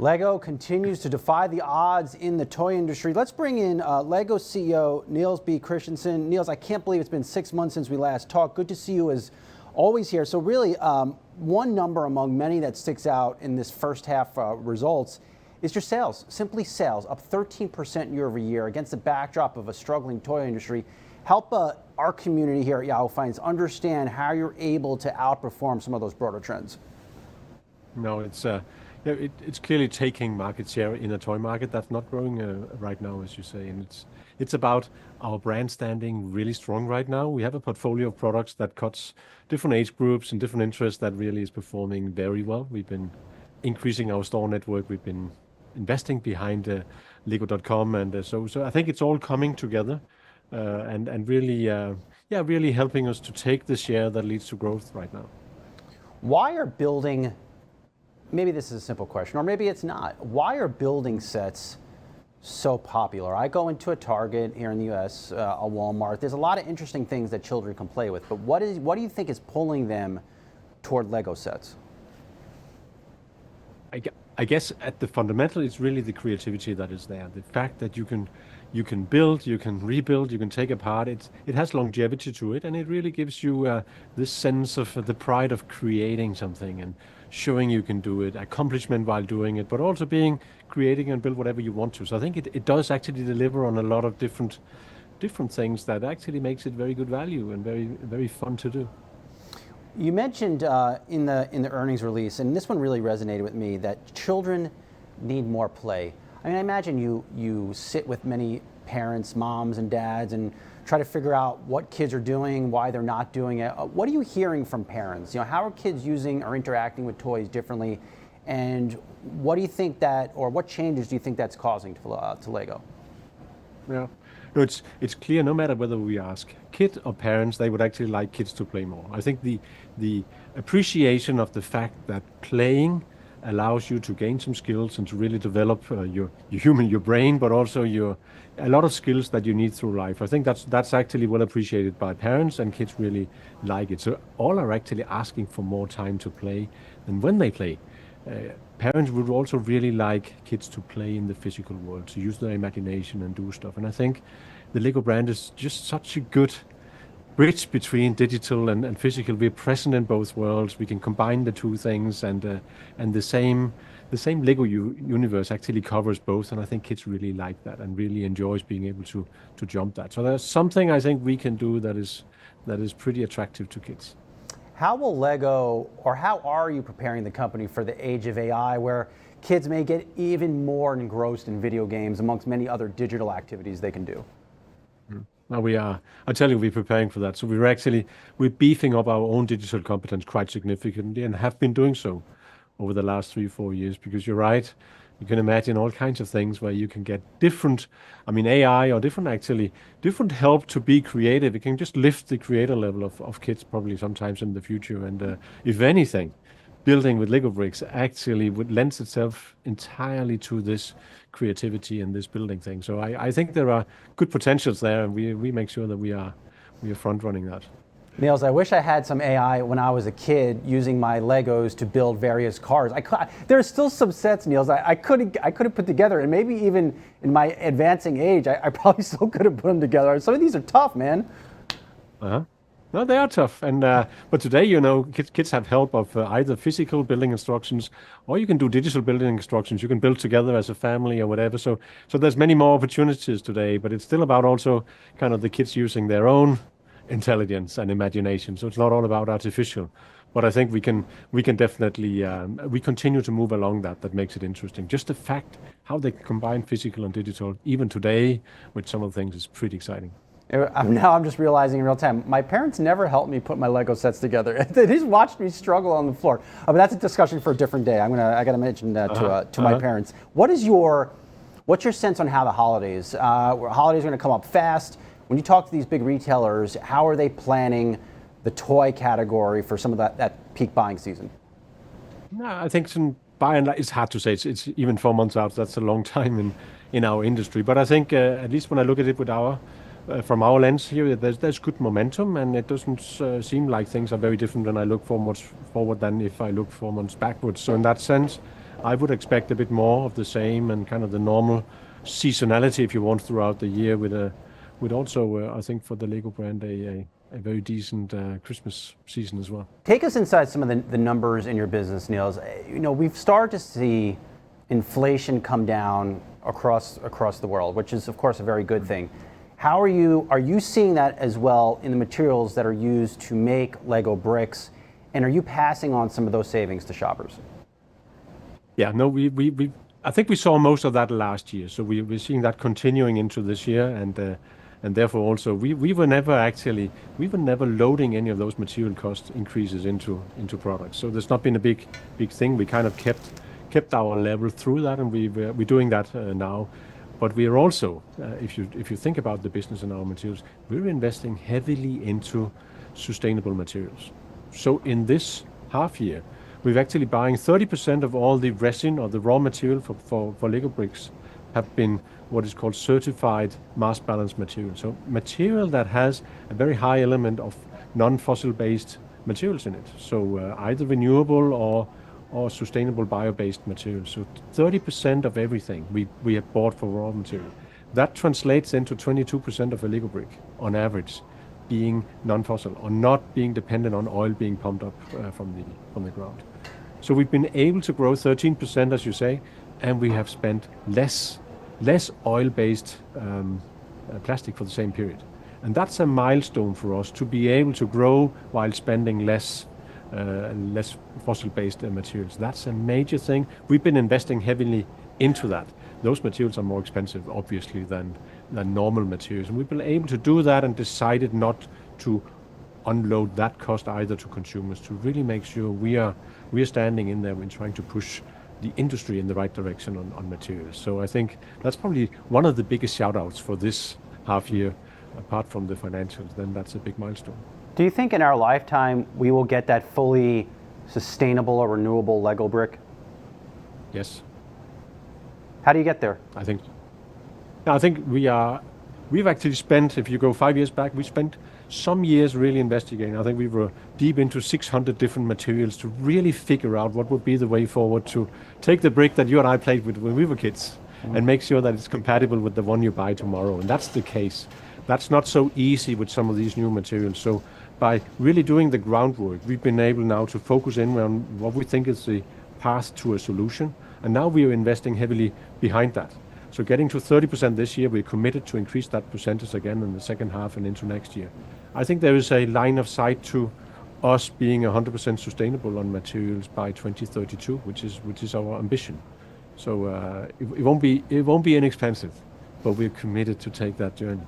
Lego continues to defy the odds in the toy industry. Let's bring in Lego CEO Niels Christiansen. Niels, I can't believe it's been 6 months since we last talked. Good to see you as always here. So really, one number among many that sticks out in this first half results is your sales. Simply sales, up 13% year over year against the backdrop of a struggling toy industry. Help our community here at Yahoo Finance understand how you're able to outperform some of those broader trends. No, it's clearly taking market share in a toy market that's not growing right now, as you say, and it's about our brand standing really strong right now. We have a portfolio of products that cuts different age groups and different interests that really is performing very well. We've been increasing our store network. We've been investing behind Lego.com, and so I think it's all coming together and really helping us to take the share that leads to growth right now. Why are building, maybe this is a simple question, or maybe it's not, why are building sets so popular? I go into a Target here in the US, a Walmart, there's a lot of interesting things that children can play with, but what do you think is pulling them toward Lego sets? I guess at the fundamental, it's really the creativity that is there. The fact that you can build, you can rebuild, you can take apart. It has longevity to it, and it really gives you this sense of the pride of creating something and showing you can do it, accomplishment while doing it, but also creating and build whatever you want to. So I think it does actually deliver on a lot of different things that actually makes it very good value and very, very fun to do. You mentioned in the earnings release, and this one really resonated with me, that children need more play. I mean, I imagine you sit with many parents, moms and dads, and try to figure out what kids are doing, why they're not doing it. What are you hearing from parents? How are kids using or interacting with toys differently? And what do you think what changes do you think that's causing to Lego? Yeah. No, it's clear no matter whether we ask kids or parents, they would actually like kids to play more. I think the appreciation of the fact that playing allows you to gain some skills and to really develop your brain, but also a lot of skills that you need through life. I think that's actually well appreciated by parents, and kids really like it. So all are actually asking for more time to play, and when they play, parents would also really like kids to play in the physical world, to use their imagination and do stuff. And I think the Lego brand is just such a good bridge between digital and physical. We're present in both worlds. We can combine the two things, and the same Lego universe actually covers both. And I think kids really like that and really enjoys being able to jump that. So there's something I think we can do that is pretty attractive to kids. How will Lego, or how are you preparing the company for the age of AI, where kids may get even more engrossed in video games amongst many other digital activities they can do? Now I tell you, we're preparing for that. So we're beefing up our own digital competence quite significantly, and have been doing so over the last 3-4 years, because you're right. You can imagine all kinds of things where you can get AI or different help to be creative. It can just lift the creator level of kids probably sometimes in the future. And if anything, building with Lego bricks actually lends itself entirely to this creativity and this building thing. So I think there are good potentials there, and we make sure that we are front running that. Niels, I wish I had some AI when I was a kid using my Legos to build various cars. There's still some sets, Niels, I couldn't put together, and maybe even in my advancing age, I probably still couldn't put them together. Some of these are tough, man. No, they are tough, and but today, kids have help of either physical building instructions, or you can do digital building instructions. You can build together as a family or whatever. So there's many more opportunities today, but it's still about also kind of the kids using their own intelligence and imagination. So it's not all about artificial, but I think we can definitely we continue to move along that makes it interesting. Just the fact how they combine physical and digital even today with some of the things is pretty exciting. Now I'm just realizing in real time, my parents never helped me put my Lego sets together. They just watched me struggle on the floor. But that's a discussion for a different day. I got to mention that to my parents. What's your sense on how the holidays are going to come up fast? When you talk to these big retailers, how are they planning the toy category for some of that peak buying season? No, I think by and large, it's hard to say. It's even 4 months out. That's a long time in our industry. But I think at least when I look at it with from our lens here, there's good momentum, and it doesn't seem like things are very different when I look forward than if I look 4 months backwards. So in that sense, I would expect a bit more of the same and kind of the normal seasonality, if you want, throughout the year with also, I think for the Lego brand, a very decent Christmas season as well. Take us inside some of the numbers in your business, Niels. We've started to see inflation come down across the world, which is of course a very good thing. Are you seeing that as well in the materials that are used to make Lego bricks, and are you passing on some of those savings to shoppers? Yeah, no, I think we saw most of that last year, so we're seeing that continuing into this year, and therefore also we were never loading any of those material cost increases into products. So there's not been a big thing. We kind of kept our level through that, and we're doing that now. But we are also, if you think about the business and our materials, we're investing heavily into sustainable materials. So in this half year, we've actually buying 30% of all the resin or the raw material for Lego bricks have been what is called certified mass balance material. So material that has a very high element of non-fossil based materials in it. So either renewable or sustainable bio-based materials. So 30% of everything we have bought for raw material. That translates into 22% of a Lego brick on average being non-fossil or not being dependent on oil being pumped up from the ground. So we've been able to grow 13%, as you say, and we have spent less oil-based plastic for the same period. And that's a milestone for us to be able to grow while spending less fossil-based materials. That's a major thing. We've been investing heavily into that. Those materials are more expensive, obviously, than normal materials. And we've been able to do that and decided not to unload that cost either to consumers, to really make sure we are standing in there when trying to push the industry in the right direction on materials. So I think that's probably one of the biggest shout outs for this half year, apart from the financials. Then that's a big milestone. Do you think in our lifetime we will get that fully sustainable or renewable Lego brick? Yes. How do you get there? I think we've actually spent, if you go 5 years back, we spent some years really investigating. I think we were deep into 600 different materials to really figure out what would be the way forward to take the brick that you and I played with when we were kids and make sure that it's compatible with the one you buy tomorrow. And that's the case. That's not so easy with some of these new materials. So by really doing the groundwork, we've been able now to focus in on what we think is the path to a solution. And now we are investing heavily behind that. So getting to 30% this year, we're committed to increase that percentage again in the second half and into next year. I think there is a line of sight to us being 100% sustainable on materials by 2032, which is our ambition. So it won't be inexpensive, but we're committed to take that journey.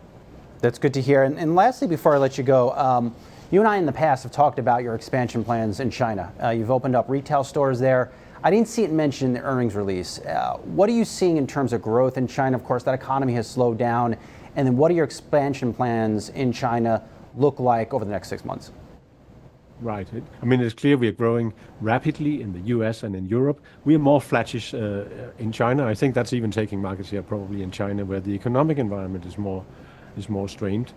That's good to hear. And lastly, before I let you go, you and I in the past have talked about your expansion plans in China. You've opened up retail stores there. I didn't see it mentioned in the earnings release. What are you seeing in terms of growth in China? Of course, that economy has slowed down. And then what do your expansion plans in China look like over the next 6 months? Right. It's clear we are growing rapidly in the US and in Europe. We are more flattish in China. I think that's even taking market share probably in China, where the economic environment is more strained.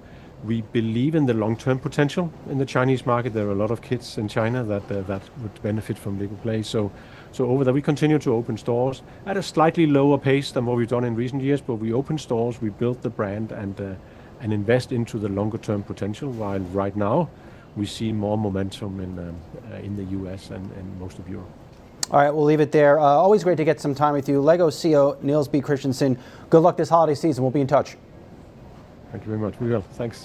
We believe in the long-term potential in the Chinese market. There are a lot of kids in China that would benefit from Lego Play. So over there, we continue to open stores at a slightly lower pace than what we've done in recent years, but we open stores, we build the brand and invest into the longer-term potential, while right now we see more momentum in the US and most of Europe. All right, we'll leave it there. Always great to get some time with you. Lego CEO Niels B. Christiansen, good luck this holiday season. We'll be in touch. Thank you very much. We will. Thanks.